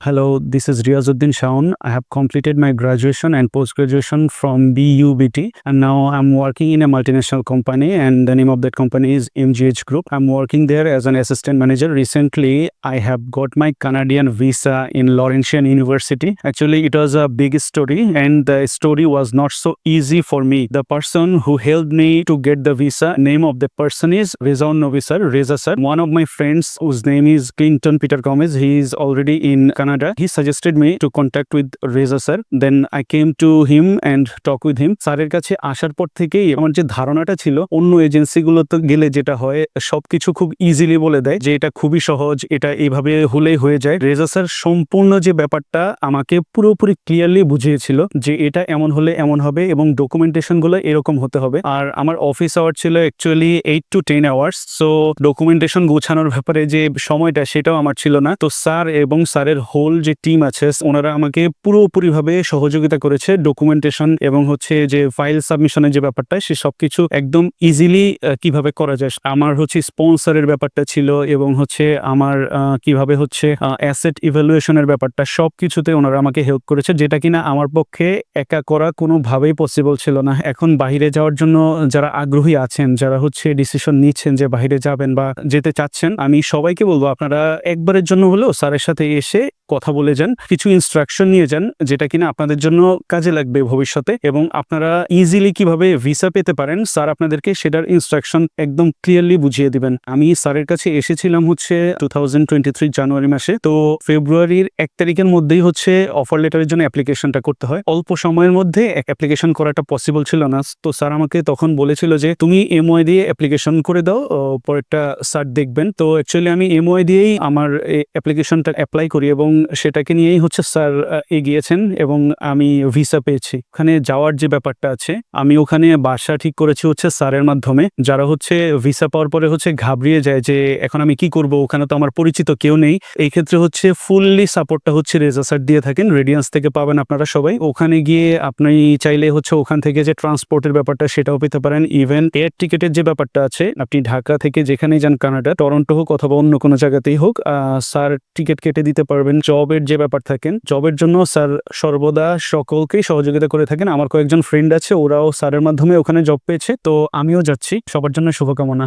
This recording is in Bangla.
Hello, this is Riazuddin Shaun. I have completed my graduation and post-graduation from BUBT, and now I'm working in a multinational company, and the name of that company is MGH Group. I'm working there as an assistant manager. Recently, I have got my Canadian visa in Laurentian University. Actually, it was a big story, and the story was not so easy for me. The person who helped me to get the visa, name of the person is Rezaun Novi sir, Reza sir. One of my friends whose name is Clinton Peter Gomez, he is already in Canada. He suggested me to contact with Reza sir. Then I came to him and talk with him. স্যারের কাছে আসার পর থেকেই আমার যে ধারণাটা ছিল অন্য এজেন্সিগুলোতে গেলে যেটা হয় সবকিছু খুব ইজিলি বলে দেয় যে এটা খুবই সহজ, এটা এইভাবে হলেই হয়ে যায়। রেজা স্যার সম্পূর্ণ যে ব্যাপারটা আমাকে পুরোপুরি ক্লিয়ারলি বুঝিয়েছিল যে এটা এমন হলে এমন হবে এবং ডকুমেন্টেশন গুলো এরকম হতে হবে। আর আমার অফিস আওয়ার ছিল actually 8 to 10 hours. So documentation গোছানোর ব্যাপারে যে সময়টা সেটাও আমার ছিল না। তো স্যার এবং স্যারের হোল যে টিম আছে ওনারা আমাকে পুরোপুরিভাবে সহযোগিতা করেছে ডকুমেন্টেশন এবং হচ্ছে যে ফাইল সাবমিশনের যে ব্যাপারটা সে সবকিছু একদম ইজিলি কিভাবে করা যায়। আমার হচ্ছে স্পন্সরের ব্যাপারটা ছিল এবং হচ্ছে আমার কিভাবে হচ্ছে অ্যাসেট ইভ্যালুয়েশনের ব্যাপারটা সবকিছুতে ওনারা আমাকে হেল্প করেছে, যেটা কিনা আমার পক্ষে একা করা কোনোভাবেই পসিবল ছিল না। এখন বাইরে যাওয়ার জন্য যারা আগ্রহী আছেন, যারা হচ্ছে ডিসিশন নিচ্ছেন যে বাইরে যাবেন বা যেতে চাচ্ছেন, আমি সবাইকে বলবো আপনারা একবারের জন্য হলেও স্যারের সাথে এসে কথা বলে যান, কিছু ইনস্ট্রাকশন নিয়ে যান যেটা কিনা আপনাদের জন্য কাজে লাগবে ভবিষ্যতে, এবং আপনারা ইজিলি কিভাবে ভিসা পেতে পারেন স্যার আপনাদেরকে সেটার ইনস্ট্রাকশন একদম ক্লিয়ারলি বুঝিয়ে দিবেন। আমি স্যারের কাছে এসেছিলাম হচ্ছে 2023 জানুয়ারি মাসে। তো ফেব্রুয়ারির 1 তারিখের মধ্যেই হচ্ছে অফার লেটারের জন্য অ্যাপ্লিকেশনটা করতে হয়। অল্প সময়ের মধ্যে অ্যাপ্লিকেশন করাটা পসিবল ছিল না। তো স্যার আমাকে তখন বলেছিল যে তুমি এমওআই দিয়ে অ্যাপ্লিকেশন করে দাও, পরেরটা স্যার দেখবেন। তো অ্যাকচুয়ালি আমি এমওআই দিয়েই আমার অ্যাপ্লিকেশনটা অ্যাপ্লাই করি এবং সেটাকে নিয়েই হচ্ছে স্যার এগিয়েছেন এবং আমি ভিসা পেয়েছি। ওখানে যাওয়ার যে ব্যাপারটা আছে, আমি ওখানে বাসা ঠিক করেছি হচ্ছে স্যারের মাধ্যমে। যারা হচ্ছে ভিসা পাওয়ার পরে হচ্ছে ঘাবড়িয়ে যায় যে এখন আমি কি করব, ওখানে তো আমার পরিচিত কেউ নেই। এই ক্ষেত্রে হচ্ছে ফুললি সাপোর্টটা হচ্ছে রেজা স্যার দিয়ে থাকেন, রেডিয়ান্স থেকে পাবেন আপনারা সবাই। ওখানে গিয়ে আপনি চাইলে হচ্ছে ওখান থেকে যে ট্রান্সপোর্টের ব্যাপারটা সেটাও পেতে পারেন। ইভেন এয়ার টিকেটের যে ব্যাপারটা আছে, আপনি ঢাকা থেকে যেখানেই যান, কানাডা, টরন্টো হোক অথবা অন্য কোনো জায়গাতেই হোক, স্যার টিকিট কেটে দিতে পারবেন। জবের যে ব্যাপার থাকেন, জবের জন্য স্যার সর্বদা সকলকেই সহযোগিতা করে থাকেন। আমার কয়েকজন ফ্রেন্ড আছে, ওরাও স্যারের মাধ্যমে ওখানে জব পেয়েছে। তো আমিও যাচ্ছি। সবার জন্য শুভকামনা।